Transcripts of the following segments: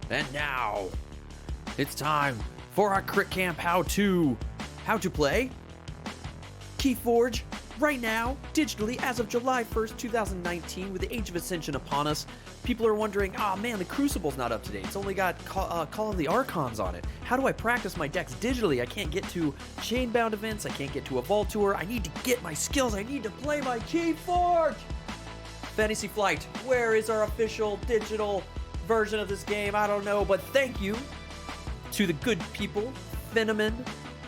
And now, it's time for our Crit Camp how-to. How to play Keyforge right now, digitally, as of July 1st, 2019, with the Age of Ascension upon us. People are wondering, oh man, the Crucible's not up to date. It's only got Call of the Archons on it. How do I practice my decks digitally? I can't get to Chainbound events. I can't get to a Vault Tour. I need to get my skills. I need to play my Keyforge. Fantasy Flight, where is our official digital version of this game? I don't know, but thank you to the good people, Phenomen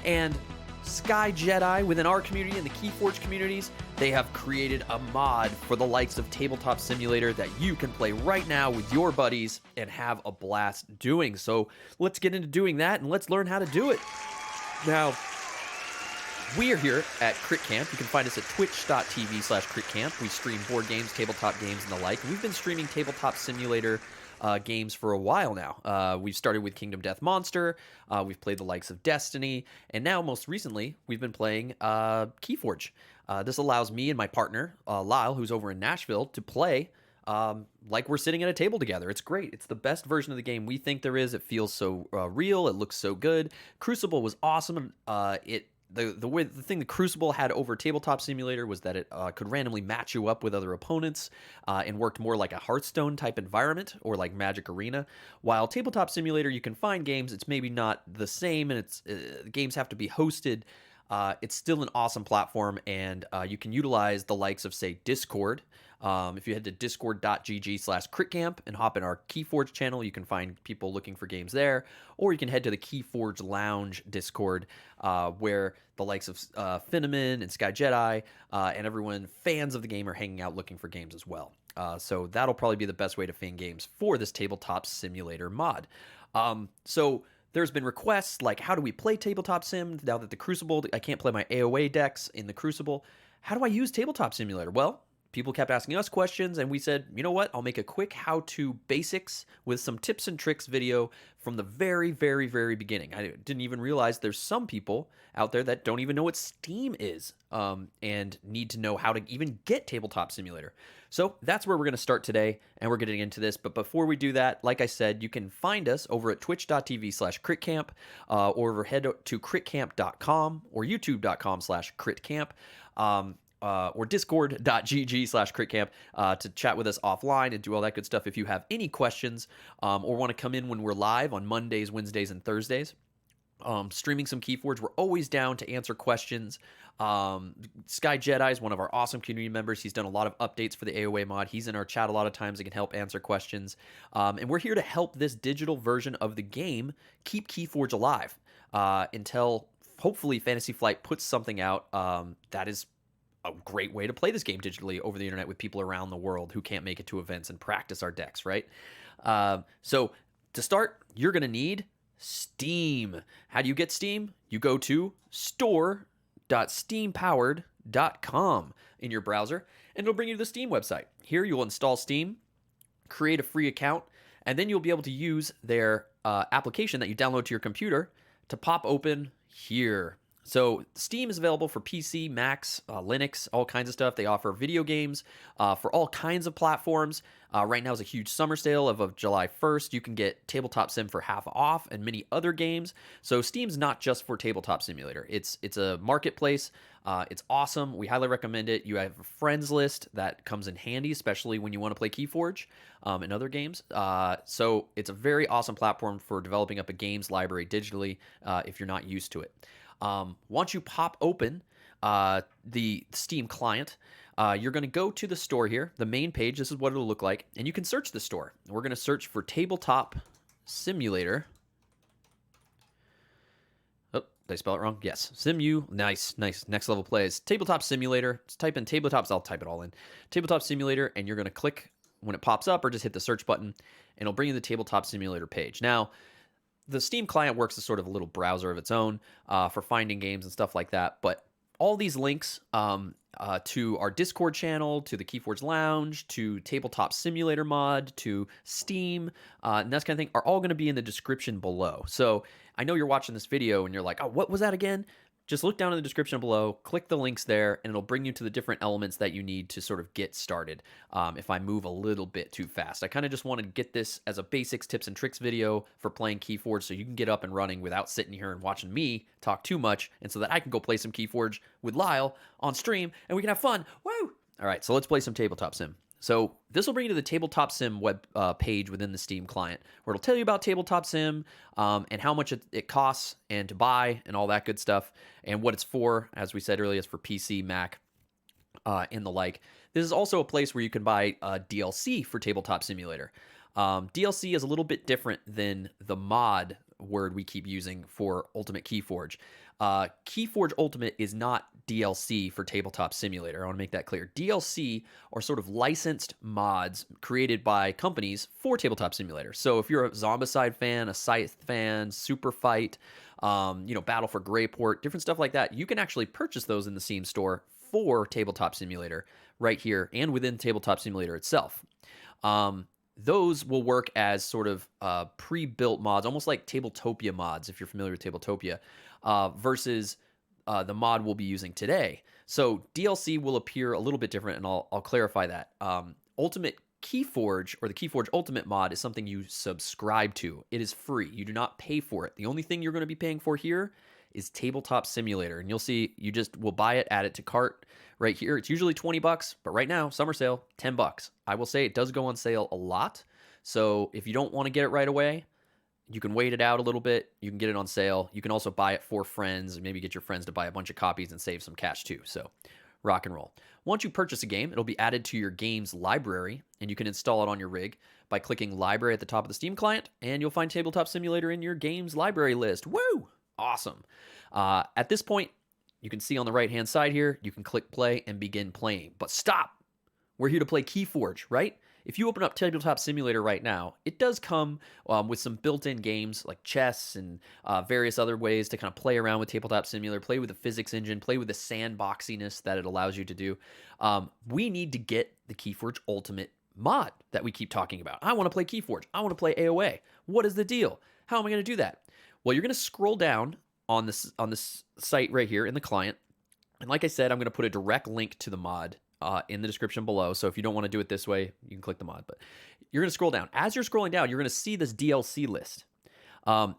and SkyJedi within our community and the Keyforge communities. They have created a mod for the likes of Tabletop Simulator that you can play right now with your buddies and have a blast doing. So let's get into doing that and let's learn how to do it. Now, we are here at Crit Camp. You can find us at twitch.tv/Crit Camp. We stream board games, tabletop games, and the like. We've been streaming Tabletop Simulator games for a while now. We've started with Kingdom Death Monster. We've played the likes of Destiny. And now, most recently, we've been playing Keyforge. This allows me and my partner, Lyle, who's over in Nashville, to play like we're sitting at a table together. It's great. It's the best version of the game we think there is. It feels so real. It looks so good. Crucible was awesome. The thing the Crucible had over Tabletop Simulator was that it could randomly match you up with other opponents and worked more like a Hearthstone type environment or like Magic Arena. While Tabletop Simulator, you can find games, it's maybe not the same, and games have to be hosted. It's still an awesome platform, and you can utilize the likes of, say, Discord. If you head to discord.gg/critcamp and hop in our Keyforge channel, you can find people looking for games there. Or you can head to the Keyforge Lounge Discord, where the likes of Phenomen and SkyJedi and everyone, fans of the game, are hanging out looking for games as well. So that'll probably be the best way to find games for this Tabletop Simulator mod. So there's been requests like, how do we play Tabletop Sim now that the Crucible, I can't play my AOA decks in the Crucible. How do I use Tabletop Simulator? Well, people kept asking us questions, and we said, you know what? I'll make a quick how-to basics with some tips and tricks video from the very, very, very beginning. I didn't even realize there's some people out there that don't even know what Steam is and need to know how to even get Tabletop Simulator. So that's where we're going to start today, and we're getting into this. But before we do that, like I said, you can find us over at twitch.tv/critcamp or head to critcamp.com or youtube.com/critcamp. Or discord.gg/critcamp to chat with us offline and do all that good stuff if you have any questions or want to come in when we're live on Mondays, Wednesdays, and Thursdays. Streaming some Keyforge. We're always down to answer questions. SkyJedi is one of our awesome community members. He's done a lot of updates for the AOA mod. He's in our chat a lot of times and can help answer questions. And we're here to help this digital version of the game keep Keyforge alive until hopefully Fantasy Flight puts something out that is a great way to play this game digitally over the internet with people around the world who can't make it to events and practice our decks, right? So to start, you're going to need Steam. How do you get Steam? You go to store.steampowered.com in your browser, and it'll bring you to the Steam website. Here you'll install Steam, create a free account, and then you'll be able to use their application that you download to your computer to pop open here. So Steam is available for PC, Macs, Linux, all kinds of stuff. They offer video games for all kinds of platforms. Right now is a huge summer sale of July 1st. You can get Tabletop Sim for half off and many other games. So Steam's not just for Tabletop Simulator. It's a marketplace. It's awesome. We highly recommend it. You have a friends list that comes in handy, especially when you want to play Keyforge and other games. So it's a very awesome platform for developing up a games library digitally if you're not used to it. Once you pop open the Steam client, you're going to go to the store here, the main page. This is what it'll look like, and you can search the store. We're going to search for Tabletop Simulator. Oh, did I spell it wrong? Yes. Simu. Nice. Next level plays. Tabletop Simulator. Just type in Tabletops. I'll type it all in. Tabletop Simulator, and you're going to click when it pops up or just hit the search button, and it'll bring you to the Tabletop Simulator page. Now, the Steam client works as sort of a little browser of its own for finding games and stuff like that. But all these links to our Discord channel, to the Keyforge Lounge, to Tabletop Simulator mod, to Steam, and that kind of thing are all going to be in the description below. So I know you're watching this video and you're like, oh, what was that again? just look down in the description below, click the links there, and it'll bring you to the different elements that you need to sort of get started. If I move a little bit too fast, I kind of just wanted to get this as a basics, tips, and tricks video for playing Keyforge so you can get up and running without sitting here and watching me talk too much, and so that I can go play some Keyforge with Lyle on stream, and we can have fun. Woo! All right, so let's play some Tabletop Sim. So this will bring you to the Tabletop Sim web page within the Steam client, where it'll tell you about Tabletop Sim and how much it costs and to buy and all that good stuff, and what it's for. As we said earlier, it's for PC, Mac, and the like. This is also a place where you can buy DLC for Tabletop Simulator. DLC is a little bit different than the mod word we keep using for Ultimate Keyforge. Keyforge Ultimate is not DLC for Tabletop Simulator. I want to make that clear. DLC are sort of licensed mods created by companies for Tabletop Simulator. So if you're a Zombicide fan, a Scythe fan, Super Fight, Battle for Greyport, different stuff like that, you can actually purchase those in the Steam store for Tabletop Simulator right here and within Tabletop Simulator itself. Those will work as sort of pre-built mods, almost like Tabletopia mods, if you're familiar with Tabletopia, versus the mod we'll be using today. So DLC will appear a little bit different, and I'll clarify that. Ultimate Keyforge, or the Keyforge Ultimate mod, is something you subscribe to. It is free. You do not pay for it. The only thing you're going to be paying for here is Tabletop Simulator, and you'll see you just will buy it, add it to cart right here. It's usually $20, but right now, summer sale, $10. I will say it does go on sale a lot, so if you don't want to get it right away, you can wait it out a little bit. You can get it on sale. You can also buy it for friends and maybe get your friends to buy a bunch of copies and save some cash too. So rock and roll. Once you purchase a game, it'll be added to your game's library, and you can install it on your rig by clicking library at the top of the Steam client, and you'll find Tabletop Simulator in your game's library list. Woo! Awesome. At this point, you can see on the right-hand side here, you can click play and begin playing. But stop! We're here to play Keyforge, right? If you open up Tabletop Simulator right now, it does come with some built-in games like chess and various other ways to kind of play around with Tabletop Simulator, play with the physics engine, play with the sandboxiness that it allows you to do. We need to get the Keyforge Ultimate mod that we keep talking about. I want to play Keyforge. I want to play AOA. What is the deal? How am I going to do that? Well, you're going to scroll down on this site right here in the client. And like I said, I'm going to put a direct link to the mod in the description below. So if you don't want to do it this way, you can click the mod. But you're going to scroll down. As you're scrolling down, you're going to see this DLC list.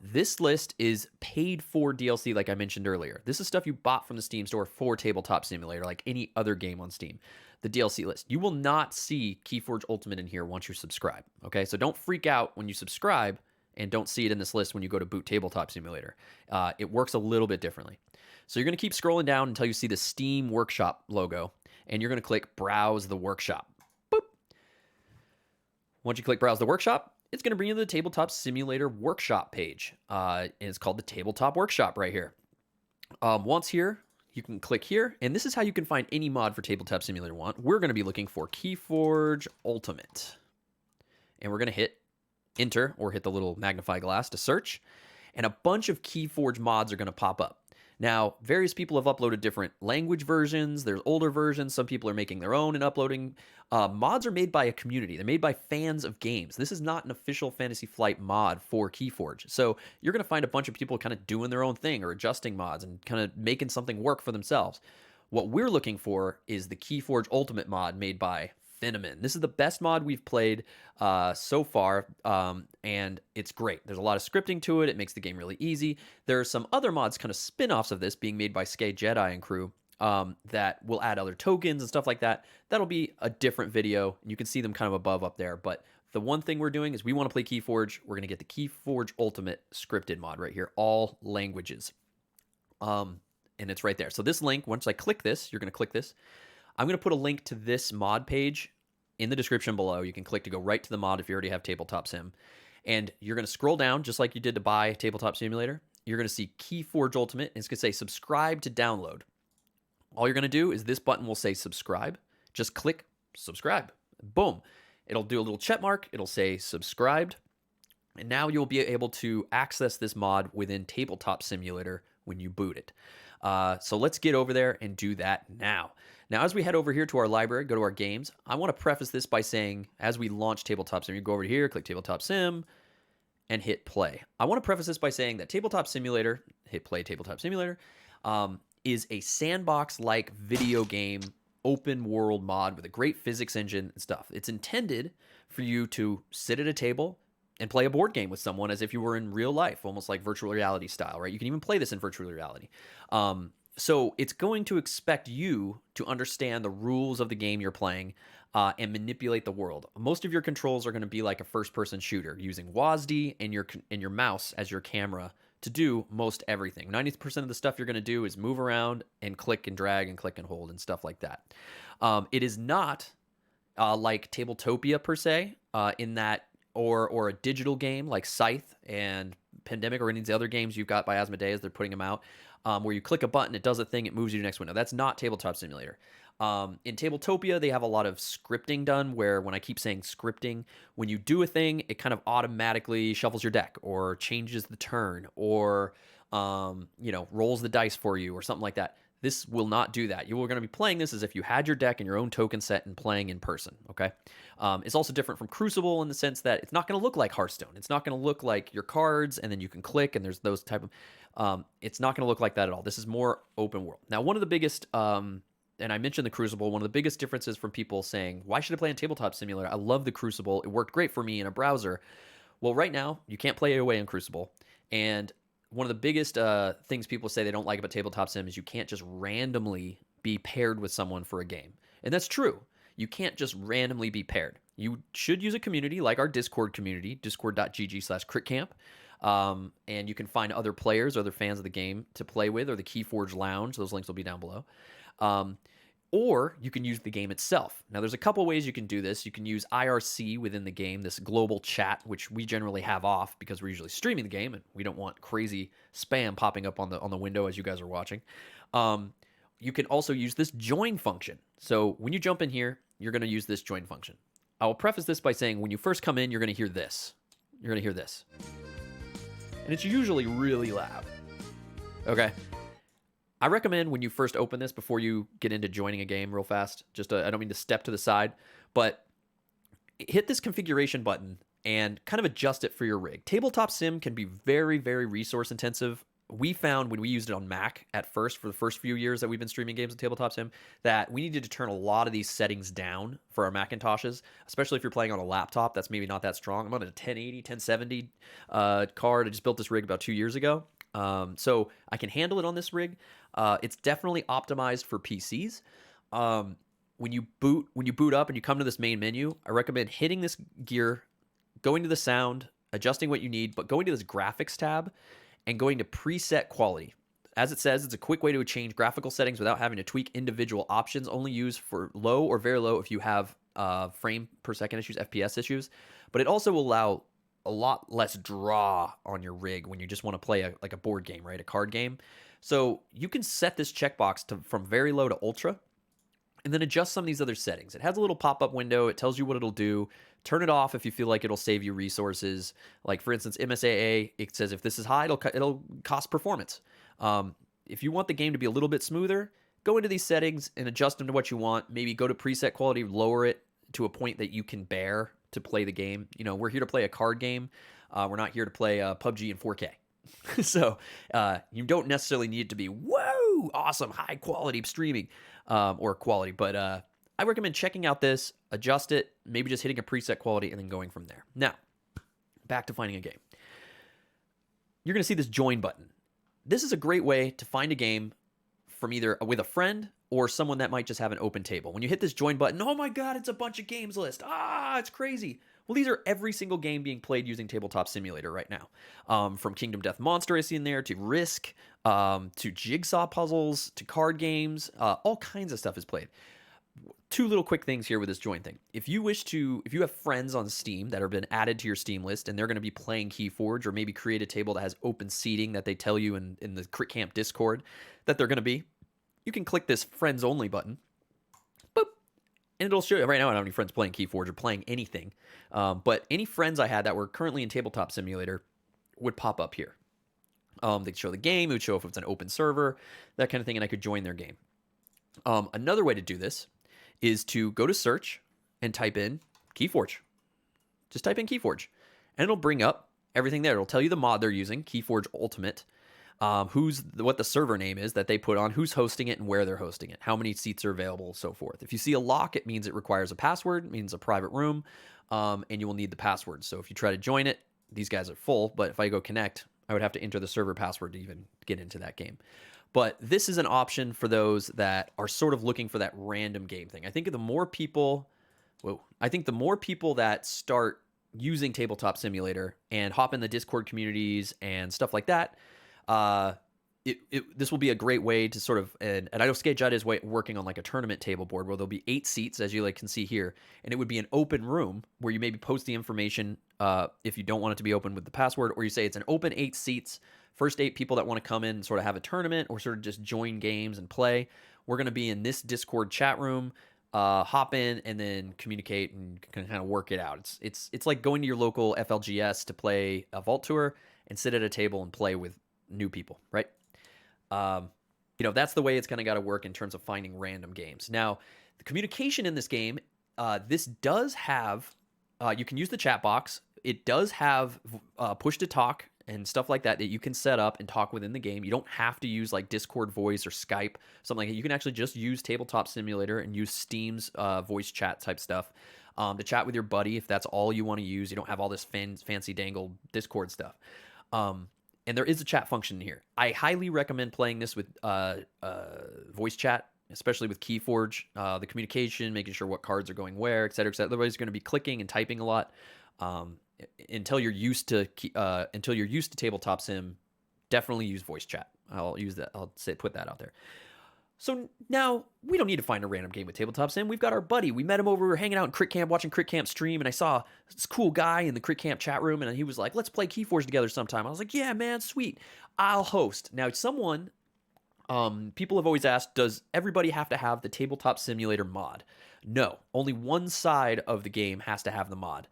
This list is paid for DLC, like I mentioned earlier. This is stuff you bought from the Steam store for Tabletop Simulator, like any other game on Steam. The DLC list. You will not see Keyforge Ultimate in here once you subscribe. Okay, so don't freak out when you subscribe and don't see it in this list when you go to boot Tabletop Simulator. It works a little bit differently. So you're going to keep scrolling down until you see the Steam Workshop logo, and you're going to click Browse the Workshop. Boop. Once you click Browse the Workshop, it's going to bring you to the Tabletop Simulator Workshop page. And it's called the Tabletop Workshop right here. Once here, you can click here, and this is how you can find any mod for Tabletop Simulator 1. We're going to be looking for Keyforge Ultimate. And we're going to hit Enter, or hit the little magnify glass to search, and a bunch of Keyforge mods are going to pop up. Now, various people have uploaded different language versions. There's older versions. Some people are making their own and uploading. Mods are made by a community. They're made by fans of games. This is not an official Fantasy Flight mod for Keyforge. So you're going to find a bunch of people kind of doing their own thing or adjusting mods and kind of making something work for themselves. What we're looking for is the Keyforge Ultimate mod made by Phenomen. This is the best mod we've played so far, and it's great. There's a lot of scripting to it. It makes the game really easy. There are some other mods, kind of spin-offs of this, being made by SkyJedi and crew that will add other tokens and stuff like that. That'll be a different video. You can see them kind of above up there, but the one thing we're doing is we want to play Keyforge. We're going to get the Keyforge Ultimate scripted mod right here, all languages. And it's right there. So this link, once I click this, you're going to click this. I'm going to put a link to this mod page in the description below. You can click to go right to the mod if you already have Tabletop Sim. And you're going to scroll down just like you did to buy Tabletop Simulator. You're going to see Keyforge Ultimate, and it's going to say subscribe to download. All you're going to do is this button will say subscribe. Just click subscribe. Boom. It'll do a little check mark. It'll say subscribed. And now you'll be able to access this mod within Tabletop Simulator when you boot it. So let's get over there and do that now. Now, as we head over here to our library, go to our games, I want to preface this by saying, as we launch Tabletop Sim, you go over here, click Tabletop Sim, and hit play. I want to preface this by saying that Tabletop Simulator, hit play Tabletop Simulator, is a sandbox-like video game open world mod with a great physics engine and stuff. It's intended for you to sit at a table and play a board game with someone as if you were in real life, almost like virtual reality style, right? You can even play this in virtual reality. So it's going to expect you to understand the rules of the game you're playing and manipulate the world. Most of your controls are going to be like a first-person shooter using WASD and your mouse as your camera to do most everything. 90% of the stuff you're going to do is move around and click and drag and click and hold and stuff like that. It is not like Tabletopia per se, in that, or a digital game like Scythe and Pandemic or any of the other games you've got by Asmodeus. They're putting them out, where you click a button, it does a thing, it moves you to the next window. That's not Tabletop Simulator. In Tabletopia, they have a lot of scripting done, where when I keep saying scripting, when you do a thing, it kind of automatically shuffles your deck or changes the turn or rolls the dice for you or something like that. This will not do that. You are going to be playing this as if you had your deck and your own token set and playing in person, okay? It's also different from Crucible in the sense that it's not going to look like Hearthstone. It's not going to look like your cards and then you can click and there's those type of... it's not going to look like that at all. This is more open world. Now, one of the biggest... and I mentioned the Crucible, one of the biggest differences from people saying, why should I play in Tabletop Simulator? I love the Crucible. It worked great for me in a browser. Well, right now, you can't play AOA in Crucible. And one of the biggest things people say they don't like about Tabletop Sim is you can't just randomly be paired with someone for a game. And that's true. You can't just randomly be paired. You should use a community like our Discord community, discord.gg/critcamp. And you can find other players, other fans of the game to play with, or the Keyforge Lounge. Those links will be down below. Or you can use the game itself. Now, there's a couple ways you can do this. You can use IRC within the game, this global chat, which we generally have off because we're usually streaming the game and we don't want crazy spam popping up on the window as you guys are watching. You can also use this join function. So when you jump in here, you're going to use this join function. I will preface this by saying when you first come in, you're going to hear this. You're going to hear this. And it's usually really loud. Okay? I recommend when you first open this, before you get into joining a game real fast, I don't mean to step to the side, but hit this configuration button and kind of adjust it for your rig. Tabletop Sim can be very, very resource intensive. We found when we used it on Mac at first, for the first few years that we've been streaming games with Tabletop Sim, that we needed to turn a lot of these settings down for our Macintoshes, especially if you're playing on a laptop that's maybe not that strong. I'm on a 1080, 1070 card. I just built this rig about 2 years ago. So I can handle it on this rig. It's definitely optimized for PCs. When you boot up and you come to this main menu, I recommend hitting this gear, going to the sound, adjusting what you need, but going to this graphics tab and going to preset quality. As it says, it's a quick way to change graphical settings without having to tweak individual options, only used for low or very low if you have frame per second issues, FPS issues. But it also will allow a lot less draw on your rig when you just want to play a board game, right? A card game. So you can set this checkbox from very low to ultra and then adjust some of these other settings. It has a little pop-up window. It tells you what it'll do. Turn it off if you feel like it'll save you resources. Like, for instance, MSAA, it says if this is high, it'll cost performance. If you want the game to be a little bit smoother, go into these settings and adjust them to what you want. Maybe go to preset quality, lower it to a point that you can bear to play the game. You know, we're here to play a card game. We're not here to play PUBG in 4K. So you don't necessarily need it to be, whoa, awesome, high quality streaming or quality. But I recommend checking out this, adjust it, maybe just hitting a preset quality and then going from there. Now, back to finding a game. You're going to see this join button. This is a great way to find a game from either with a friend or someone that might just have an open table. When you hit this join button, oh my God, it's a bunch of games list. It's crazy. Well, these are every single game being played using Tabletop Simulator right now. From Kingdom Death Monster I see in there, to Risk, to jigsaw puzzles, to card games, all kinds of stuff is played. Two little quick things here with this join thing. If you have friends on Steam that have been added to your Steam list and they're going to be playing Keyforge, or maybe create a table that has open seating that they tell you in the Crit Camp Discord that they're going to be, you can click this friends only button. Boop. And it'll show you. Right now I don't have any friends playing Keyforge or playing anything. But any friends I had that were currently in Tabletop Simulator would pop up here. They'd show the game. It would show if it's an open server, that kind of thing, and I could join their game. Another way to do this is to go to search and type in Keyforge. Just type in Keyforge, and it'll bring up everything there. It'll tell you the mod they're using, Keyforge Ultimate. what the server name is that they put on, who's hosting it and where they're hosting it, how many seats are available, so forth. If you see a lock, it means it requires a password, it means a private room, and you will need the password. So if you try to join it, these guys are full, but if I go connect, I would have to enter the server password to even get into that game. But this is an option for those that are sort of looking for that random game thing. I think the more people that start using Tabletop Simulator and hop in the Discord communities and stuff like that, this will be a great way to sort of, and I know SkyJedi is working on like a tournament table board where there'll be 8 seats, as you can see here, and it would be an open room where you maybe post the information if you don't want it to be open with the password, or you say it's an open 8 seats, first 8 people that want to come in and sort of have a tournament or sort of just join games and play. We're going to be in this Discord chat room. Hop in and then communicate and kind of work it out. It's like going to your local FLGS to play a Vault Tour and sit at a table and play with new people, right? That's the way it's kind of got to work in terms of finding random games. Now, the communication in this game, this does have, you can use the chat box. It does have push to talk and stuff like that you can set up and talk within the game. You don't have to use like Discord voice or Skype, something like that. You can actually just use Tabletop Simulator and use Steam's voice chat type stuff to chat with your buddy if that's all you want to use. You don't have all this fancy dangled Discord stuff. And there is a chat function here. I highly recommend playing this with voice chat, especially with Keyforge. The communication, making sure what cards are going where, et cetera, et cetera. Everybody's going to be clicking and typing a lot. Until you're used to Tabletop Sim, definitely use voice chat. I'll use that. Put that out there. So now we don't need to find a random game with Tabletop Sim. We've got our buddy. We met him over. We were hanging out in Crit Camp, watching Crit Camp stream, and I saw this cool guy in the Crit Camp chat room, and he was like, "Let's play Keyforge together sometime." I was like, "Yeah, man, sweet. I'll host." Now, people have always asked, does everybody have to have the Tabletop Simulator mod? No, only one side of the game has to have the mod.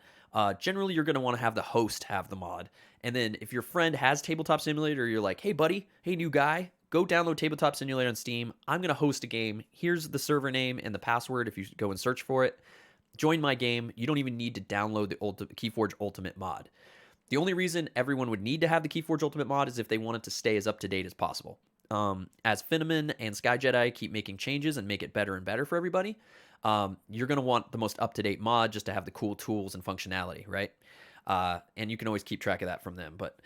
Generally, you're going to want to have the host have the mod. And then if your friend has Tabletop Simulator, you're like, "Hey, buddy, hey, new guy, go download Tabletop Simulator on Steam. I'm going to host a game. Here's the server name and the password if you go and search for it. Join my game." You don't even need to download the Keyforge Ultimate mod. The only reason everyone would need to have the Keyforge Ultimate mod is if they wanted to stay as up-to-date as possible. As Phenomen and SkyJedi keep making changes and make it better and better for everybody, you're going to want the most up-to-date mod just to have the cool tools and functionality, right? And you can always keep track of that from them. But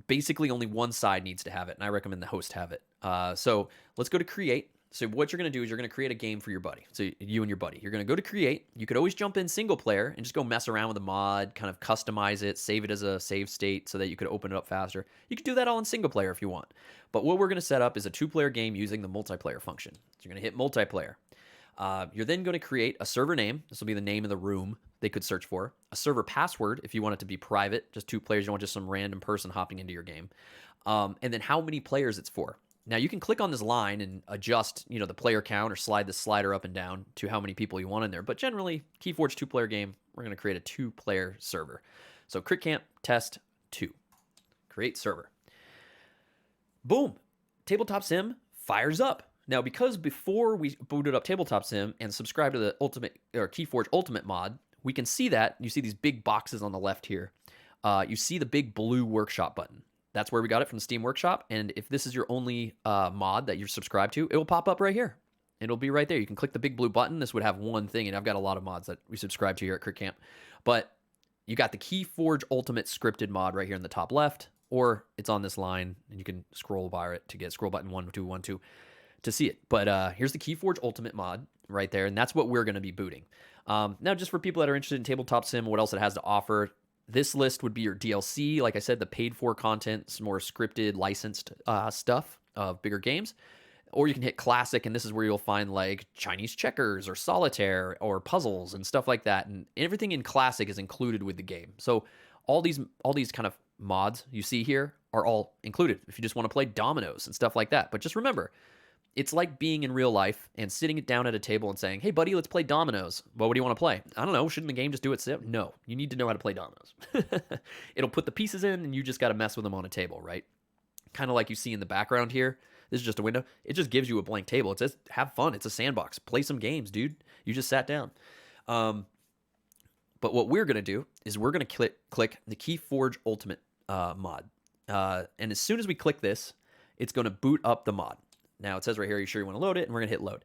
basically only one side needs to have it, and I recommend the host have it. So let's go to Create. So what you're going to do is you're going to create a game for your buddy. So you and your buddy. You're going to go to Create. You could always jump in single player and just go mess around with the mod, kind of customize it, save it as a save state so that you could open it up faster. You could do that all in single player if you want. But what we're going to set up is a 2-player game using the multiplayer function. So you're going to hit multiplayer. You're then going to create a server name. This will be the name of the room they could search for. A server password if you want it to be private, just 2 players. You don't want just some random person hopping into your game. And then how many players it's for. Now, you can click on this line and adjust, the player count or slide the slider up and down to how many people you want in there. But generally, Keyforge 2-player game, we're going to create a 2-player server. So Crit Camp Test 2. Create server. Boom. Tabletop Sim fires up. Now, because before we booted up Tabletop Sim and subscribed to the Keyforge Ultimate mod, we can see that. You see these big boxes on the left here. You see the big blue workshop button. That's where we got it from the Steam Workshop. And if this is your only mod that you're subscribed to, it will pop up right here. It'll be right there. You can click the big blue button. This would have one thing, and I've got a lot of mods that we subscribe to here at Crit Camp. But you got the Keyforge Ultimate scripted mod right here in the top left, or it's on this line, and you can scroll by it to get scroll button 1, 2, 1, 2 to see it. But here's the Keyforge Ultimate mod right there, and that's what we're going to be booting. Now, just for people that are interested in Tabletop Sim, what else it has to offer, this list would be your DLC. Like I said, the paid-for content, some more scripted, licensed stuff of bigger games. Or you can hit Classic, and this is where you'll find like Chinese checkers or solitaire or puzzles and stuff like that. And everything in Classic is included with the game. So all these kind of mods you see here are all included if you just want to play dominoes and stuff like that. But just remember, it's like being in real life and sitting down at a table and saying, "Hey, buddy, let's play dominoes." Well, what do you want to play? I don't know. Shouldn't the game just do it? No, you need to know how to play dominoes. It'll put the pieces in, and you just got to mess with them on a table, right? Kind of like you see in the background here. This is just a window. It just gives you a blank table. It says, have fun. It's a sandbox. Play some games, dude. You just sat down. But what we're going to do is we're going to click the Keyforge Ultimate mod. And as soon as we click this, it's going to boot up the mod. Now it says right here, are you sure you want to load it? And we're going to hit load.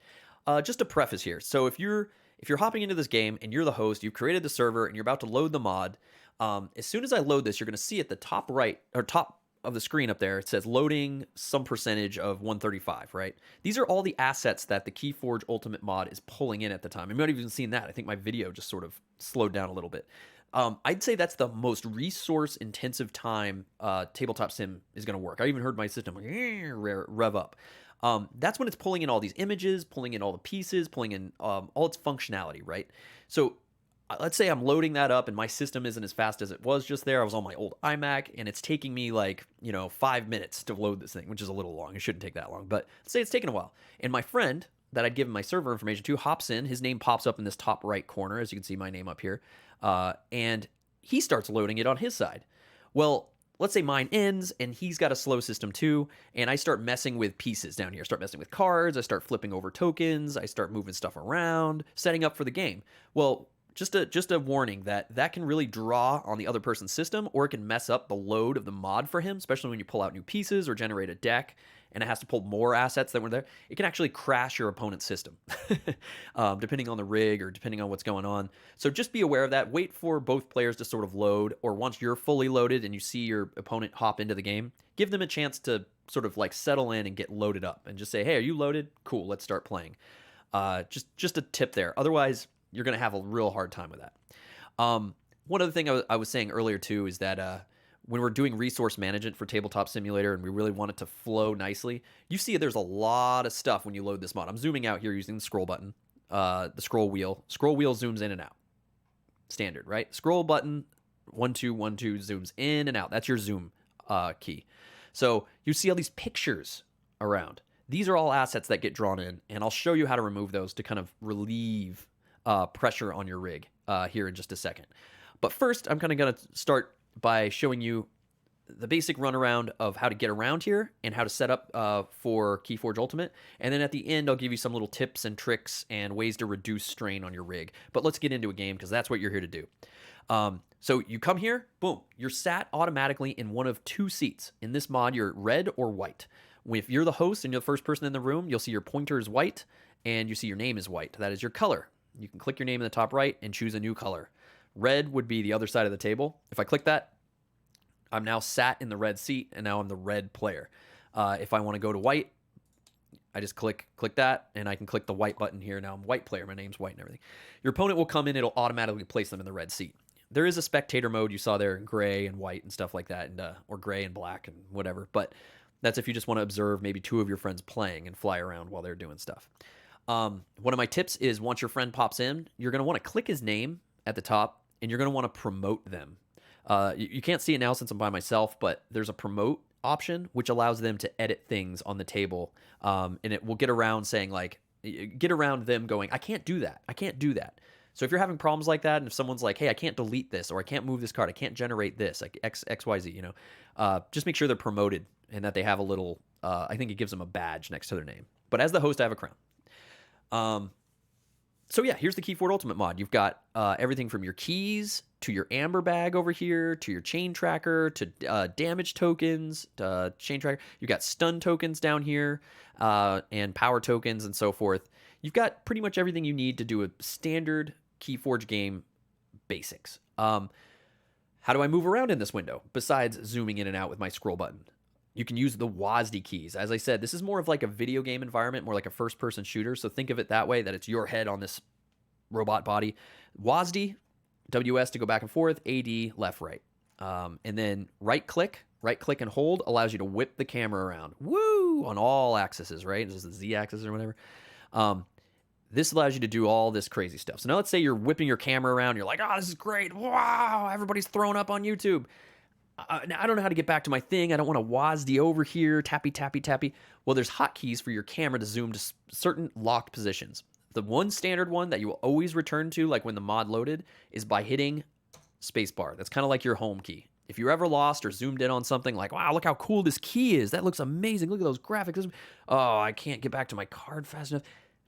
Just a preface here. So if you're hopping into this game and you're the host, you've created the server and you're about to load the mod, as soon as I load this, you're going to see at the top right or top of the screen up there, it says loading some percentage of 135, right? These are all the assets that the Keyforge Ultimate mod is pulling in at the time. You might have even seen that. I think my video just sort of slowed down a little bit. I'd say that's the most resource intensive time tabletop sim is going to work. I even heard my system rev up. That's when it's pulling in all these images, pulling in all the pieces, pulling in all its functionality, right? So let's say I'm loading that up and my system isn't as fast as it was just there. I was on my old iMac and it's taking me 5 minutes to load this thing, which is a little long. It shouldn't take that long, but say it's taking a while. And my friend that I'd given my server information to hops in. His name pops up in this top right corner, as you can see my name up here. And he starts loading it on his side. Well, let's say mine ends and he's got a slow system too, and I start messing with pieces down here. I start messing with cards, I start flipping over tokens, I start moving stuff around, setting up for the game. Well, just a warning that can really draw on the other person's system, or it can mess up the load of the mod for him, especially when you pull out new pieces or generate a deck and it has to pull more assets that were there. It can actually crash your opponent's system, depending on the rig or depending on what's going on. So just be aware of that. Wait for both players to sort of load, or once you're fully loaded and you see your opponent hop into the game, give them a chance to sort of settle in and get loaded up, and just say, hey, are you loaded? Cool, let's start playing. Just a tip there. Otherwise, you're going to have a real hard time with that. One other thing I was saying earlier too is that when we're doing resource management for Tabletop Simulator and we really want it to flow nicely, you see there's a lot of stuff when you load this mod. I'm zooming out here using the scroll button, the scroll wheel. Scroll wheel zooms in and out. Standard, right? Scroll button, 1, 2, 1, 2, zooms in and out. That's your zoom key. So you see all these pictures around. These are all assets that get drawn in, and I'll show you how to remove those to kind of relieve pressure on your rig here in just a second. But first, I'm kind of going to start by showing you the basic runaround of how to get around here and how to set up for Keyforge Ultimate. And then at the end, I'll give you some little tips and tricks and ways to reduce strain on your rig. But let's get into a game, because that's what you're here to do. So you come here, boom, you're sat automatically in one of two seats. In this mod, you're red or white. If you're the host and you're the first person in the room, you'll see your pointer is white and you see your name is white. That is your color. You can click your name in the top right and choose a new color. Red would be the other side of the table. If I click that, I'm now sat in the red seat, and now I'm the red player. If I want to go to white, I just click that, and I can click the white button here. Now I'm white player. My name's white and everything. Your opponent will come in. It'll automatically place them in the red seat. There is a spectator mode you saw there in gray and white and stuff like that, and or gray and black and whatever. But that's if you just want to observe maybe two of your friends playing and fly around while they're doing stuff. One of my tips is once your friend pops in, you're going to want to click his name at the top, and you're going to want to promote them. You can't see it now since I'm by myself, but there's a promote option which allows them to edit things on the table, and it will get around saying get around them going, I can't do that. I can't do that. So if you're having problems like that, and if someone's like, hey, I can't delete this, or I can't move this card, I can't generate this, like XYZ, just make sure they're promoted and that they have a little, I think it gives them a badge next to their name. But as the host, I have a crown. So yeah, here's the Keyforge Ultimate mod. You've got everything from your keys to your amber bag over here, to your chain tracker, to damage tokens, to chain tracker. You've got stun tokens down here, and power tokens and so forth. You've got pretty much everything you need to do a standard Keyforge game basics. How do I move around in this window besides zooming in and out with my scroll button? You can use the WASD keys. As I said, this is more of like a video game environment, more like a first-person shooter. So think of it that way, that it's your head on this robot body. WASD, WS to go back and forth, AD, left, right. And then right-click and hold allows you to whip the camera around. Woo! On all axes, right? This is the Z-axis or whatever. This allows you to do all this crazy stuff. So now let's say you're whipping your camera around. You're like, oh, this is great. Wow, everybody's throwing up on YouTube. Now, I don't know how to get back to my thing. I don't want to WASD over here, tappy, tappy, tappy. Well, there's hotkeys for your camera to zoom to certain locked positions. The one standard one that you will always return to, like when the mod loaded, is by hitting spacebar. That's kind of like your home key. If you're ever lost or zoomed in on something like, wow, look how cool this key is. That looks amazing. Look at those graphics. Oh, I can't get back to my card fast enough.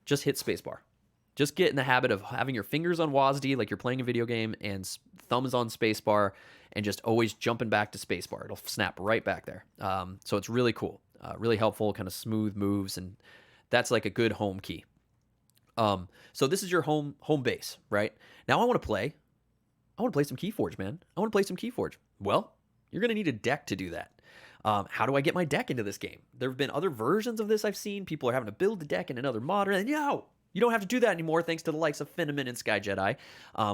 Just hit spacebar. Just get in the habit of having your fingers on WASD like you're playing a video game and thumbs on spacebar and just always jumping back to spacebar. It'll snap right back there. So it's really cool, really helpful, kind of smooth moves, and that's like a good home key. So this is your home base, right? Now I want to play some Keyforge, man. I want to play some Keyforge. Well, you're going to need a deck to do that. How do I get my deck into this game? There have been other versions of this I've seen. People are having to build the deck in another mod, and you don't have to do that anymore thanks to the likes of Phenomen and SkyJedi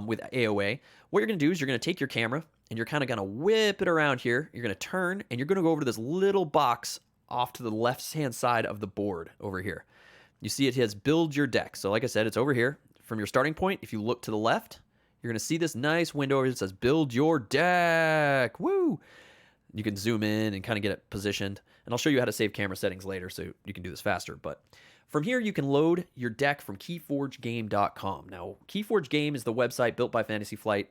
with AOA. What you're going to do is you're going to take your camera, and you're kind of going to whip it around here. You're going to turn, and you're going to go over to this little box off to the left-hand side of the board over here. You see it has build your deck. So like I said, it's over here. From your starting point, if you look to the left, you're going to see this nice window over here that says build your deck. Woo! You can zoom in and kind of get it positioned. And I'll show you how to save camera settings later so you can do this faster. But from here, you can load your deck from keyforgegame.com. Now, Keyforge Game is the website built by Fantasy Flight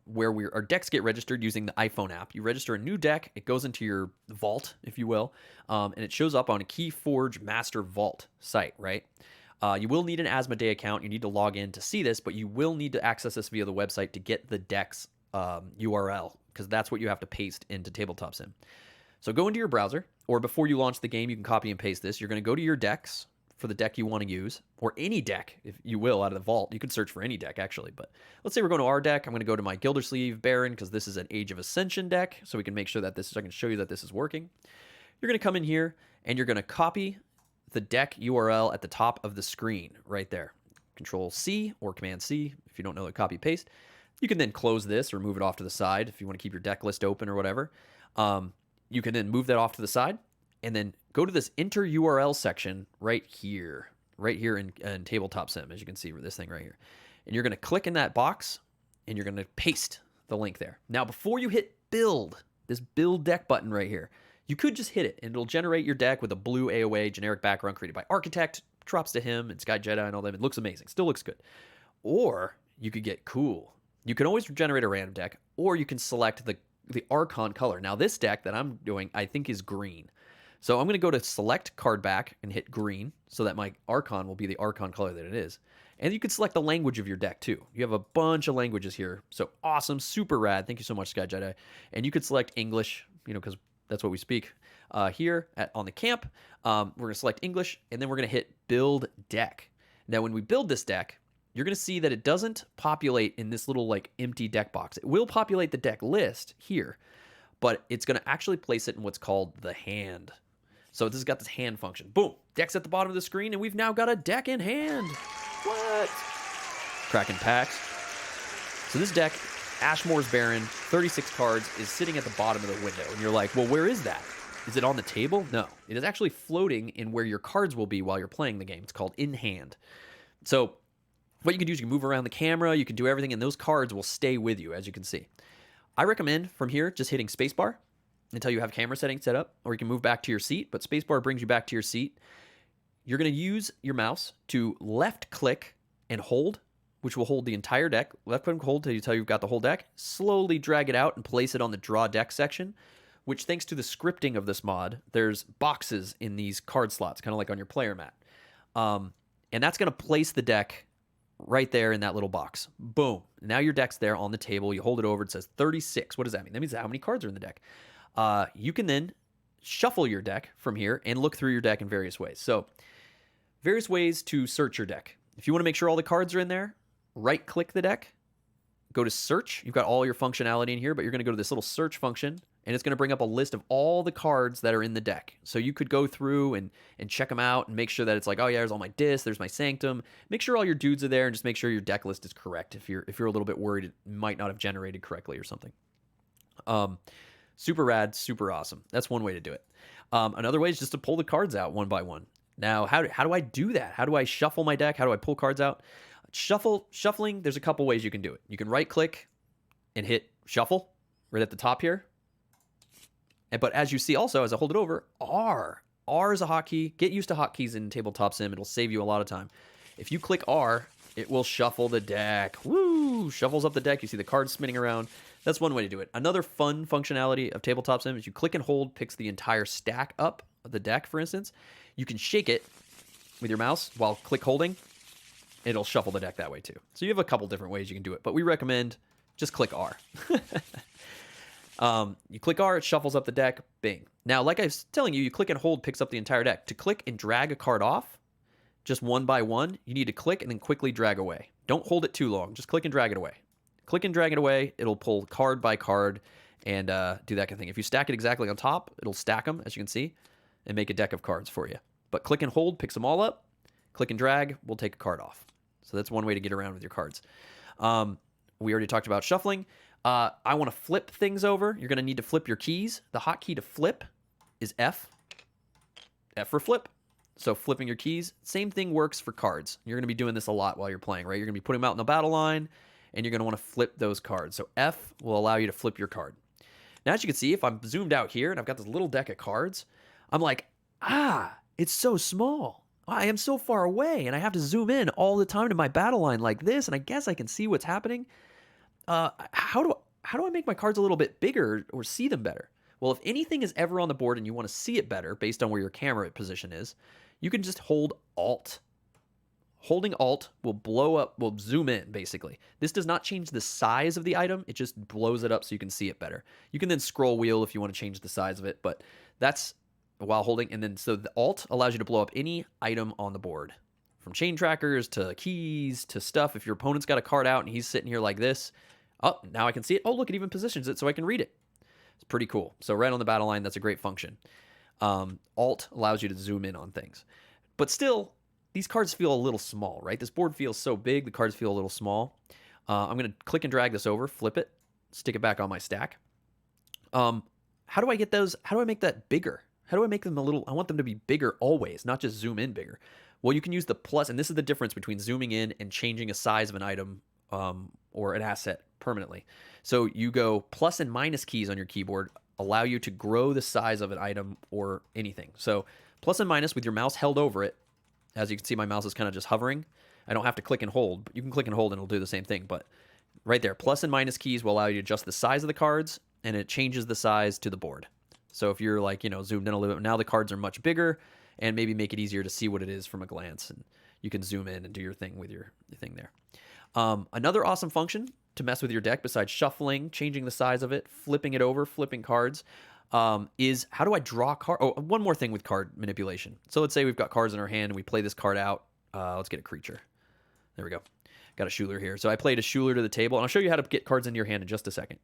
where our decks get registered using the iPhone app. You register a new deck. It goes into your vault, if you will, and it shows up on a Keyforge Master Vault site, right? You will need an Asmodee account. You need to log in to see this, but you will need to access this via the website to get the deck's URL, because that's what you have to paste into Tabletop Sim. So go into your browser, or before you launch the game, you can copy and paste this. You're going to go to your decks for the deck you want to use, or any deck, if you will, out of the vault. You could search for any deck, actually. But let's say we're going to our deck. I'm going to go to my Gildersleeve Baron, because this is an Age of Ascension deck, so we can make sure that I can show you that this is working. You're going to come in here, and you're going to copy the deck URL at the top of the screen right there. Control-C or Command-C if you don't know the copy-paste. You can then close this or move it off to the side if you want to keep your deck list open or whatever. You can then move that off to the side and then go to this Enter URL section right here in Tabletop Sim, as you can see this thing right here. And you're going to click in that box and you're going to paste the link there. Now, before you hit Build, this Build Deck button right here, you could just hit it and it'll generate your deck with a blue AOA generic background created by Architect. Props to him and SkyJedi and all that. It looks amazing. Still looks good. Or you could get cool. You can always generate a random deck, or you can select the Archon color. Now, this deck that I'm doing, I think, is green. So I'm going to go to Select Card Back and hit green so that my Archon will be the Archon color that it is. And you can select the language of your deck, too. You have a bunch of languages here. So awesome, super rad. Thank you so much, SkyJedi. And you could select English, because that's what we speak here on the camp. We're going to select English, and then we're going to hit Build Deck. Now, when we build this deck, you're going to see that it doesn't populate in this little empty deck box. It will populate the deck list here, but it's going to actually place it in what's called the hand. So this has got this hand function. Boom, deck's at the bottom of the screen, and we've now got a deck in hand. What? Cracking packs. So this deck, Ashmore's Baron, 36 cards, is sitting at the bottom of the window, and you're like, well, where is that? Is it on the table? No, it is actually floating in where your cards will be while you're playing the game. It's called in hand. So what you can do is you can move around the camera, you can do everything, and those cards will stay with you, as you can see. I recommend, from here, just hitting spacebar until you have camera settings set up, or you can move back to your seat, but spacebar brings you back to your seat. You're going to use your mouse to left-click and hold, which will hold the entire deck. Left-click and hold until you've got the whole deck. Slowly drag it out and place it on the Draw Deck section, which, thanks to the scripting of this mod, there's boxes in these card slots, kind of like on your player mat. And that's going to place the deck right there in that little box. Boom. Now your deck's there on the table. You hold it over. It says 36. What does that mean? That means how many cards are in the deck. You can then shuffle your deck from here and look through your deck in various ways. So, various ways to search your deck. If you want to make sure all the cards are in there, right-click the deck, go to Search. You've got all your functionality in here, but you're going to go to this little Search function, and it's going to bring up a list of all the cards that are in the deck. So you could go through and check them out and make sure that it's like, oh yeah, there's all my discs, there's my Sanctum. Make sure all your dudes are there and just make sure your deck list is correct. If you're a little bit worried it might not have generated correctly or something. Super rad, super awesome. That's one way to do it. Another way is just to pull the cards out one by one. Now, how do I do that? How do I shuffle my deck? How do I pull cards out? Shuffling, there's a couple ways you can do it. You can right-click and hit Shuffle right at the top here. But as you see also, as I hold it over, R. R is a hotkey. Get used to hotkeys in Tabletop Sim. It'll save you a lot of time. If you click R, it will shuffle the deck. Woo! Shuffles up the deck. You see the cards spinning around. That's one way to do it. Another fun functionality of Tabletop Sim is you click and hold, picks the entire stack up of the deck, for instance. You can shake it with your mouse while click holding. It'll shuffle the deck that way too. So you have a couple different ways you can do it. But we recommend just click R. You click R, it shuffles up the deck, bing. Now, like I was telling you, you click and hold picks up the entire deck. To click and drag a card off, just one by one, you need to click and then quickly drag away. Don't hold it too long, just click and drag it away. Click and drag it away, it'll pull card by card and do that kind of thing. If you stack it exactly on top, it'll stack them, as you can see, and make a deck of cards for you. But click and hold picks them all up. Click and drag will take a card off. So that's one way to get around with your cards. We already talked about shuffling. I want to flip things over. You're going to need to flip your keys. The hotkey to flip is F. F for flip. So flipping your keys. Same thing works for cards. You're going to be doing this a lot while you're playing, right? You're going to be putting them out in the battle line, and you're going to want to flip those cards. So F will allow you to flip your card. Now, as you can see, if I'm zoomed out here and I've got this little deck of cards, I'm like, it's so small. I am so far away, and I have to zoom in all the time to my battle line like this, and I guess I can see what's happening. How do I make my cards a little bit bigger or see them better? Well, if anything is ever on the board and you want to see it better based on where your camera position is, you can just hold Alt. Holding Alt will blow up, will zoom in, basically. This does not change the size of the item. It just blows it up so you can see it better. You can then scroll wheel if you want to change the size of it, but that's while holding. And then so the Alt allows you to blow up any item on the board, from chain trackers to keys to stuff. If your opponent's got a card out and he's sitting here like this, oh, now I can see it. Oh, look, it even positions it so I can read it. It's pretty cool. So right on the battle line, that's a great function. Alt allows you to zoom in on things. But still, these cards feel a little small, right? This board feels so big, the cards feel a little small. I'm going to click and drag this over, flip it, stick it back on my stack. How do I get those? How do I make that bigger? How do I make them a little? I want them to be bigger always, not just zoom in bigger. Well, you can use the plus, and this is the difference between zooming in and changing a size of an item or an asset permanently. So you go plus and minus keys on your keyboard allow you to grow the size of an item or anything. So plus and minus with your mouse held over it. As you can see, my mouse is kind of just hovering. I don't have to click and hold, but you can click and hold and it'll do the same thing. But right there, plus and minus keys will allow you to adjust the size of the cards, and it changes the size to the board. So if you're like, zoomed in a little bit, now the cards are much bigger and maybe make it easier to see what it is from a glance. And you can zoom in and do your thing with your thing there. Another awesome function to mess with your deck besides shuffling, changing the size of it, flipping it over, flipping cards, is how do I draw card? Oh, one more thing with card manipulation. So let's say we've got cards in our hand and we play this card out. Let's get a creature. There we go. Got a Schuler here. So I played a Schuler to the table, and I'll show you how to get cards into your hand in just a second.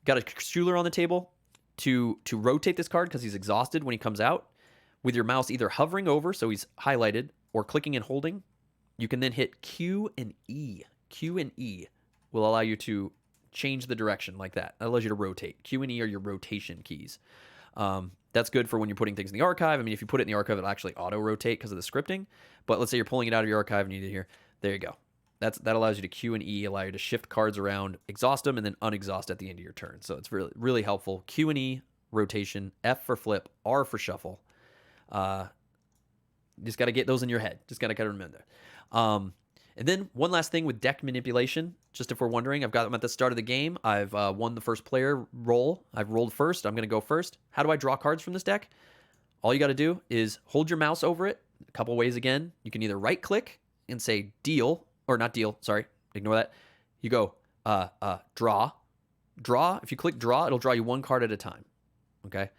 Got a Schuler on the table to rotate this card because he's exhausted when he comes out. With your mouse either hovering over, so he's highlighted, or clicking and holding, you can then hit Q and E. Q and E will allow you to change the direction like that. That allows you to rotate. Q and E are your rotation keys. That's good for when you're putting things in the archive. I mean, if you put it in the archive, it'll actually auto-rotate because of the scripting. But let's say you're pulling it out of your archive and you need it here. There you go. That allows you to Q and E, allow you to shift cards around, exhaust them, and then unexhaust at the end of your turn. So it's really, really helpful. Q and E, rotation, F for flip, R for shuffle. Just got to get those in your head. Just got to kind of remember. And then one last thing with deck manipulation, just if we're wondering, I've got them at the start of the game. I've won the first player roll. I've rolled first. I'm going to go first. How do I draw cards from this deck? All you got to do is hold your mouse over it a couple ways again. You can either right click and say deal, or not deal, sorry, ignore that. You go draw. Draw. If you click draw, it'll draw you one card at a time. Okay?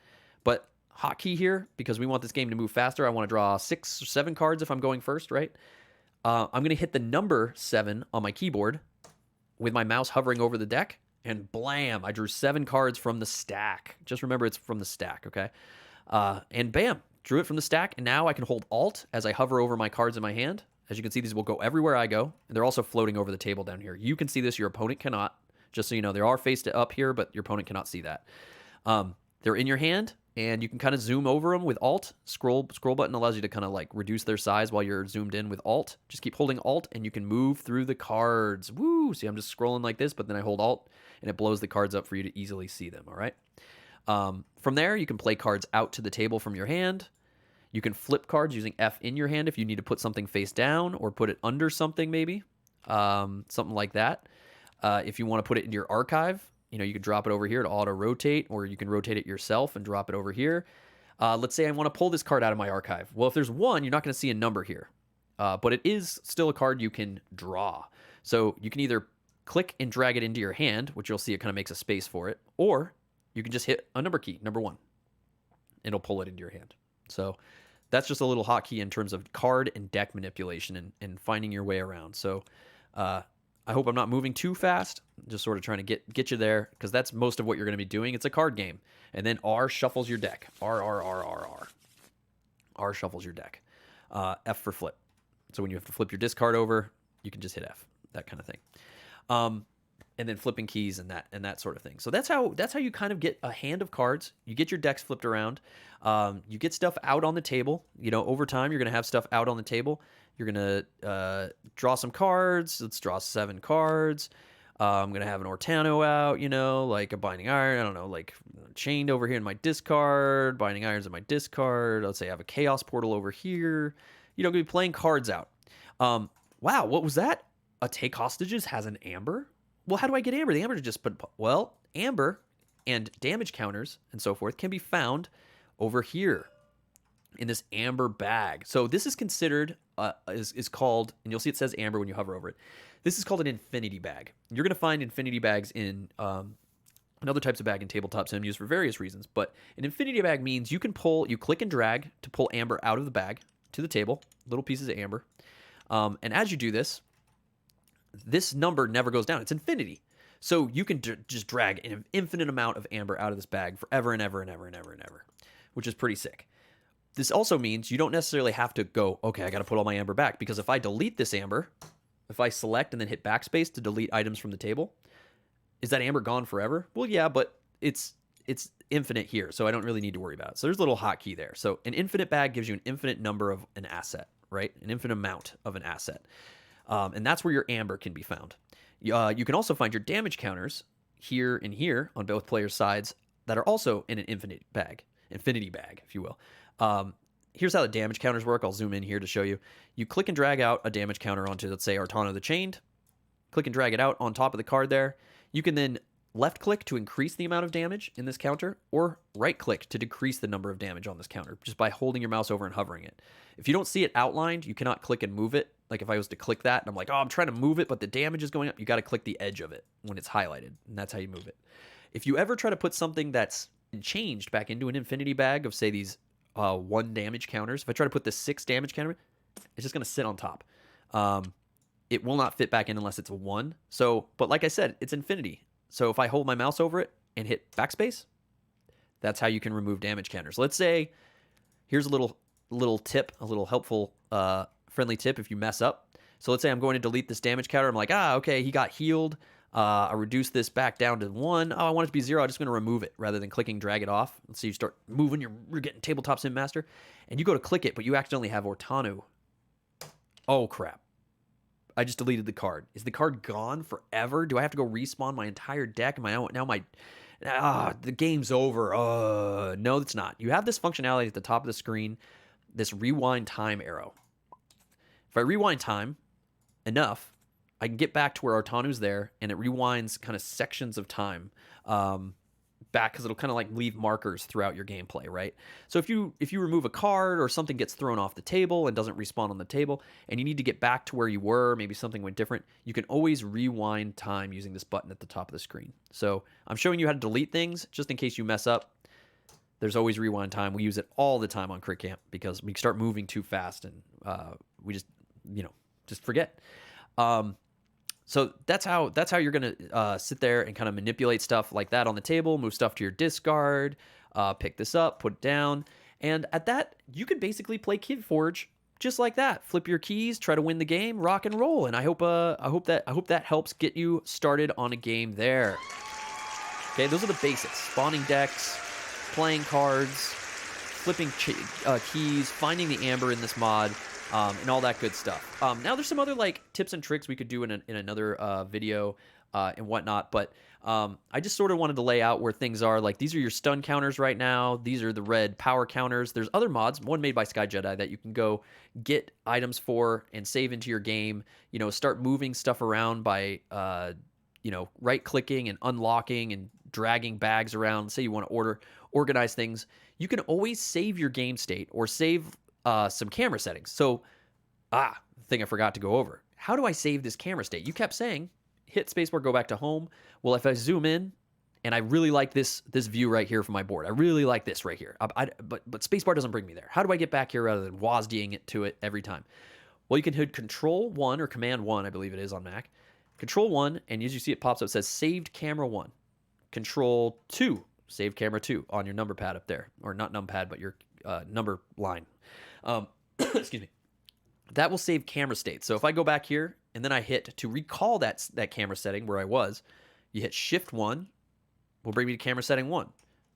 But hotkey here, because we want this game to move faster, I want to draw 6 or 7 cards if I'm going first, right? I'm going to hit the number 7 on my keyboard with my mouse hovering over the deck, and blam, I drew 7 cards from the stack. Just remember it's from the stack, okay? And bam, drew it from the stack, and now I can hold Alt as I hover over my cards in my hand. As you can see, these will go everywhere I go, and they're also floating over the table down here. You can see this, your opponent cannot. Just so you know, they are faced up here, but your opponent cannot see that. They're in your hand, and you can kind of zoom over them with Alt. Scroll button allows you to kind of like reduce their size while you're zoomed in with Alt. Just keep holding Alt, and you can move through the cards. Woo! See, I'm just scrolling like this, but then I hold Alt, and it blows the cards up for you to easily see them, all right? From there, you can play cards out to the table from your hand. You can flip cards using F in your hand if you need to put something face down or put it under something maybe, something like that. If you want to put it into your archive, you can drop it over here to auto-rotate, or you can rotate it yourself and drop it over here. Let's say I want to pull this card out of my archive. Well, if there's 1, you're not going to see a number here, but it is still a card you can draw. So you can either click and drag it into your hand, which you'll see it kind of makes a space for it, or you can just hit a number key, number 1. It'll pull it into your hand. So that's just a little hotkey in terms of card and deck manipulation and finding your way around. So I hope I'm not moving too fast, just sort of trying to get you there, because that's most of what you're going to be doing. It's a card game. And then R shuffles your deck. R shuffles your deck. F for flip. So when you have to flip your discard over, you can just hit F, that kind of thing. And then flipping keys and that sort of thing. So that's how you kind of get a hand of cards. You get your decks flipped around. You get stuff out on the table. Over time, you're going to have stuff out on the table. You're going to draw some cards. Let's draw 7 cards. I'm going to have an Ortano out, like a Binding Iron. I don't know, like Chained over here in my discard. Binding Irons in my discard. Let's say I have a Chaos Portal over here. Going to be playing cards out. Wow, what was that? A Take Hostages has an Amber? Well, how do I get Amber? The Amber just Amber and damage counters and so forth can be found over here in this Amber bag. So this is considered, is called, and you'll see it says Amber when you hover over it. This is called an infinity bag. You're going to find infinity bags in other types of bag in Tabletop Sim used for various reasons. But an infinity bag means you click and drag to pull Amber out of the bag to the table, little pieces of Amber. And as you do this number never goes down. It's infinity. So you can just drag an infinite amount of Amber out of this bag forever and ever and ever and ever and ever, which is pretty sick. This also means you don't necessarily have to go, okay, I got to put all my Amber back, because if I delete this Amber, if I select and then hit backspace to delete items from the table, is that Amber gone forever? Well, yeah, but it's infinite here, so I don't really need to worry about it. So there's a little hotkey there. So an infinite bag gives you an infinite number of an asset, right? An infinite amount of an asset. And that's where your Amber can be found. You can also find your damage counters here and here on both players' sides that are also in an infinity bag, if you will. Here's how the damage counters work. I'll zoom in here to show you. You click and drag out a damage counter onto, let's say, Artano the Chained. Click and drag it out on top of the card there. You can then left click to increase the amount of damage in this counter, or right click to decrease the number of damage on this counter just by holding your mouse over and hovering it. If you don't see it outlined, you cannot click and move it. Like if I was to click that and I'm like, oh, I'm trying to move it, but the damage is going up, you got to click the edge of it when it's highlighted, and that's how you move it. If you ever try to put something that's changed back into an infinity bag of, say, these 1 damage counters, if I try to put this 6 damage counter, it's just going to sit on top. It will not fit back in unless it's a 1. So, but like I said, it's infinity. So if I hold my mouse over it and hit backspace, that's how you can remove damage counters. Let's say, here's a little tip, a little helpful, friendly tip if you mess up. So let's say I'm going to delete this damage counter. I'm like, okay, he got healed. I reduced this back down to 1. Oh, I want it to be 0. I'm just going to remove it rather than clicking drag it off. Let's see, you start moving, you're getting Tabletop Sim Master, and you go to click it, but you accidentally have Ortano. Oh, crap. I just deleted the card. Is the card gone forever? Do I have to go respawn my entire deck? The game's over. No, it's not. You have this functionality at the top of the screen, this rewind time arrow. If I rewind time enough, I can get back to where Artanu's there, and it rewinds kind of sections of time back, because it'll kind of like leave markers throughout your gameplay, right? So if you remove a card or something gets thrown off the table and doesn't respawn on the table, and you need to get back to where you were, maybe something went different, you can always rewind time using this button at the top of the screen. So I'm showing you how to delete things just in case you mess up. There's always rewind time. We use it all the time on Crit Camp because we start moving too fast and we just forget. So that's how you're gonna sit there and kind of manipulate stuff like that on the table, move stuff to your discard, pick this up, put it down, and at that you can basically play Keyforge just like that. Flip your keys, try to win the game, rock and roll. And I hope that helps get you started on a game there. Okay, those are the basics: spawning decks, playing cards, flipping keys, finding the Amber in this mod. And all that good stuff. Now there's some other like tips and tricks we could do in another video and whatnot, but I just sort of wanted to lay out where things are. Like, these are your stun counters right now. These are the red power counters. There's other mods, one made by SkyJedi, that you can go get items for and save into your game. Start moving stuff around by right clicking and unlocking and dragging bags around. Say you want to organize things. You can always save your game state or save some camera settings. So, thing I forgot to go over. How do I save this camera state? You kept saying hit spacebar, go back to home. Well, if I zoom in, and I really like this view right here from my board. I really like this right here. But spacebar doesn't bring me there. How do I get back here rather than WASDing it to it every time? Well, you can hit Control 1 or Command 1, I believe it is on Mac. Control 1, and as you see it pops up, it says Saved Camera 1. Control 2, Save Camera 2 on your number pad up there. Or not numpad, but your number line. Excuse me. That will save camera state. So if I go back here, and then I hit to recall that camera setting where I was, you hit Shift 1, will bring me to camera setting 1.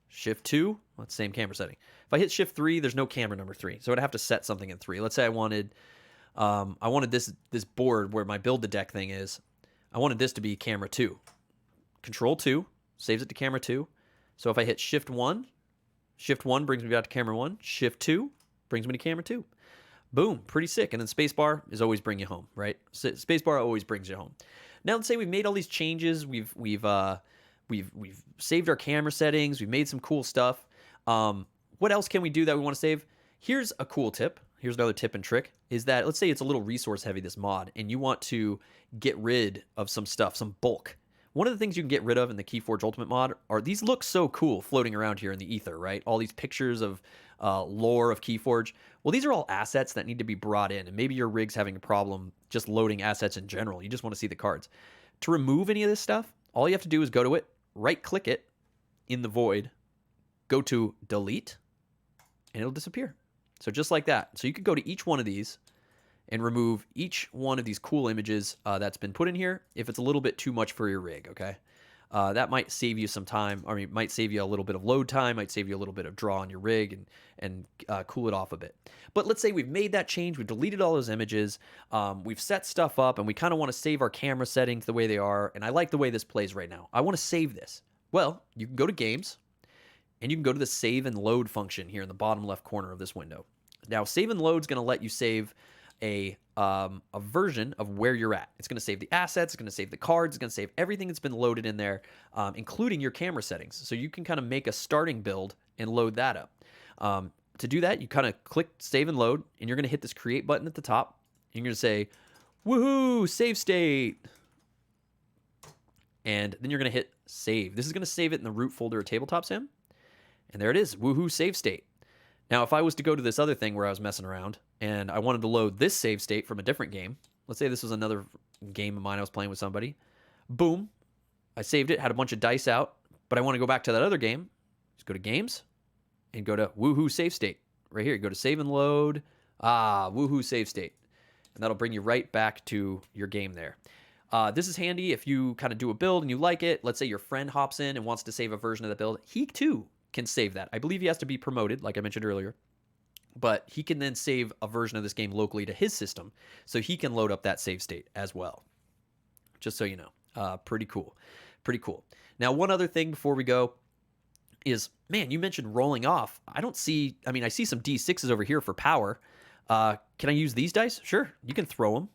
Shift 2, well, it's the same camera setting. If I hit Shift 3, there's no camera number 3. So I'd have to set something in 3. Let's say I wanted this board where my build the deck thing is. I wanted this to be camera 2. Control 2 saves it to camera 2. So if I hit Shift 1 brings me back to camera 1. Shift 2 brings me to camera 2. Boom, pretty sick. And then spacebar is always bring you home, right? Spacebar always brings you home. Now let's say we've made all these changes. We've saved our camera settings. We've made some cool stuff. What else can we do that we want to save? Here's a cool tip. Here's another tip and trick, is that let's say it's a little resource heavy, this mod, and you want to get rid of some stuff, some bulk. One of the things you can get rid of in the Keyforge Ultimate mod are these look so cool floating around here in the ether, right? All these pictures of lore of Keyforge. Well, these are all assets that need to be brought in, and maybe your rig's having a problem just loading assets in general. You just want to see the cards. To remove any of this stuff, all you have to do is go to it, right-click it in the void, go to delete, and it'll disappear. So just like that. So you could go to each one of these and remove each one of these cool images that's been put in here if it's a little bit too much for your rig, okay? That might save you some time. I mean, might save you a little bit of load time, might save you a little bit of draw on your rig and cool it off a bit. But let's say we've made that change, we've deleted all those images, we've set stuff up, and we kind of want to save our camera settings the way they are, and I like the way this plays right now. I want to save this. Well, you can go to Games, and you can go to the Save and Load function here in the bottom left corner of this window. Now, Save and Load is going to let you save a version of where you're at. It's going to save the assets, it's going to save the cards, it's going to save everything that's been loaded in there, including your camera settings. So you can kind of make a starting build and load that up. To do that, you kind of click Save and Load, and you're going to hit this Create button at the top. And you're going to say, woohoo, save state. And then you're going to hit Save. This is going to save it in the root folder of Tabletop Sim. And there it is, woohoo, save state. Now, if I was to go to this other thing where I was messing around and I wanted to load this save state from a different game, let's say this was another game of mine I was playing with somebody, boom, I saved it, had a bunch of dice out, but I want to go back to that other game, just go to Games and go to woohoo save state. Right here, you go to Save and Load, woohoo save state. And that'll bring you right back to your game there. This is handy if you kind of do a build and you like it. Let's say your friend hops in and wants to save a version of the build. He too can save that. I believe he has to be promoted, like I mentioned earlier, but he can then save a version of this game locally to his system, so he can load up that save state as well. Just so you know, pretty cool. Now, one other thing before we go is, man, you mentioned rolling off. I see some D6s over here for power. Can I use these dice? Sure, you can throw them.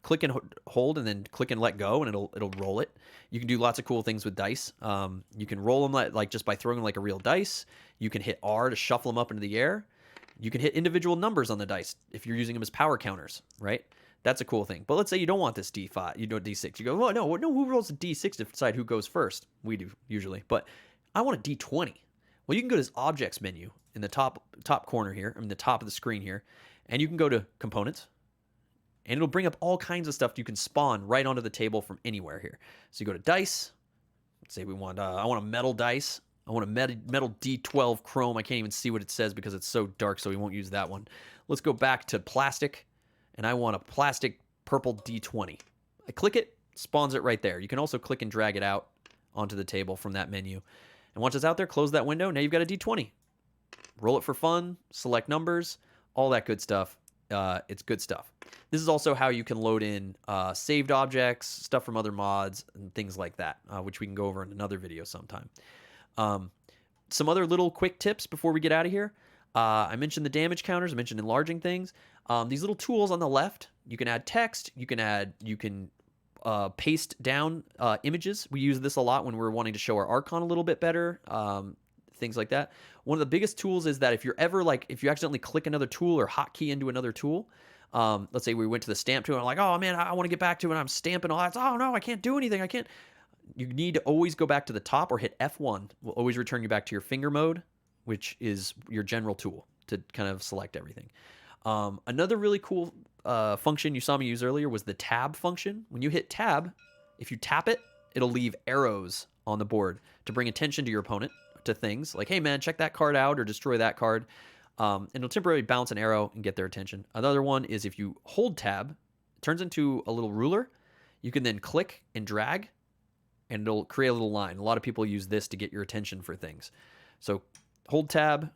Click and hold, and then click and let go, and it'll roll it. You can do lots of cool things with dice. You can roll them like just by throwing them like a real dice. You can hit R to shuffle them up into the air. You can hit individual numbers on the dice if you're using them as power counters, right? That's a cool thing. But let's say you don't want this D5, you do D6. You go, oh no, who rolls a D6 to decide who goes first? We do usually, but I want a D20. Well, you can go to this Objects menu in the top corner here, the top of the screen here, and you can go to Components. And it'll bring up all kinds of stuff you can spawn right onto the table from anywhere here. So you go to Dice. Let's say I want a metal dice. I want a metal D12 chrome. I can't even see what it says because it's so dark, so we won't use that one. Let's go back to plastic, and I want a plastic purple D20. I click it, spawns it right there. You can also click and drag it out onto the table from that menu. And once it's out there, close that window. Now you've got a D20. Roll it for fun, select numbers, all that good stuff. It's good stuff. This is also how you can load in saved objects, stuff from other mods, and things like that, which we can go over in another video sometime. Some other little quick tips before we get out of here. I mentioned the damage counters. I mentioned enlarging things. These little tools on the left, you can add text. You can paste down images. We use this a lot when we're wanting to show our Archon a little bit better. Things like that. One of the biggest tools is that if you accidentally click another tool or hotkey into another tool, let's say we went to the stamp tool and I'm like, oh man, I want to get back to it, and I'm stamping all that. Oh no, I can't do anything. I can't. You need to always go back to the top or hit F1. Will always return you back to your finger mode, which is your general tool to kind of select everything. Another really cool function you saw me use earlier was the tab function. When you hit tab, if you tap it, it'll leave arrows on the board to bring attention to your opponent to things like, hey man, check that card out or destroy that card. And it'll temporarily bounce an arrow and get their attention. Another one is if you hold tab, it turns into a little ruler. You can then click and drag, and it'll create a little line. A lot of people use this to get your attention for things. So hold tab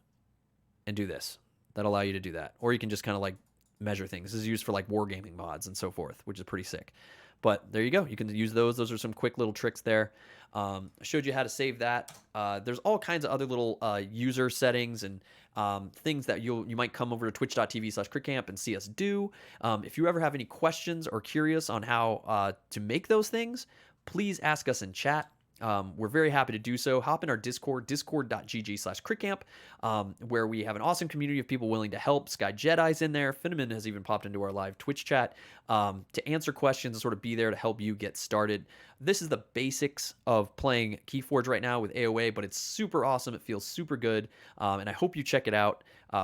and do this. That'll allow you to do that. Or you can just kind of like measure things. This is used for like wargaming mods and so forth, which is pretty sick. But there you go. You can use those. Those are some quick little tricks there. I showed you how to save that. There's all kinds of other little user settings and things that you might come over to twitch.tv/critcamp and see us do. If you ever have any questions or curious on how to make those things, please ask us in chat. We're very happy to do so. Hop in our Discord, discord.gg/critcamp, where we have an awesome community of people willing to help. SkyJedi's in there. Phenomen has even popped into our live Twitch chat to answer questions and sort of be there to help you get started. This is the basics of playing Keyforge right now with AOA, but it's super awesome. It feels super good, and I hope you check it out.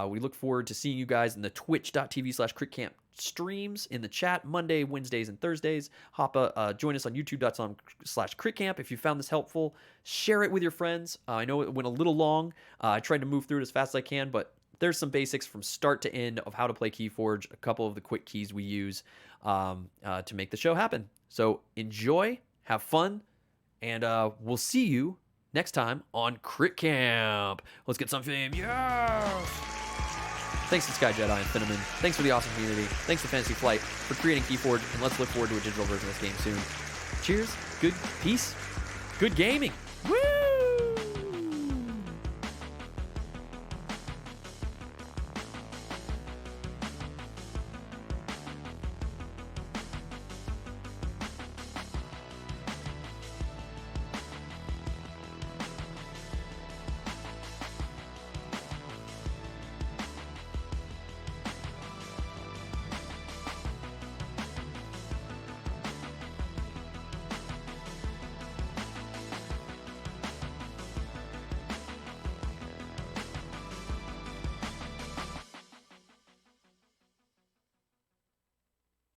We look forward to seeing you guys in the twitch.tv/critcamp streams in the chat Monday, Wednesdays, and Thursdays. Join us on youtube.com/critcamp. If you found this helpful, share it with your friends. I know it went a little long. I tried to move through it as fast as I can, but there's some basics from start to end of how to play Keyforge, a couple of the quick keys we use to make the show happen. So enjoy, have fun, and we'll see you next time on Crit Camp. Let's get some fame. Yeah! Thanks to SkyJedi and Phenomen. Thanks for the awesome community. Thanks to Fantasy Flight for creating Keyforge, and let's look forward to a digital version of this game soon. Cheers, good peace, good gaming. Woo!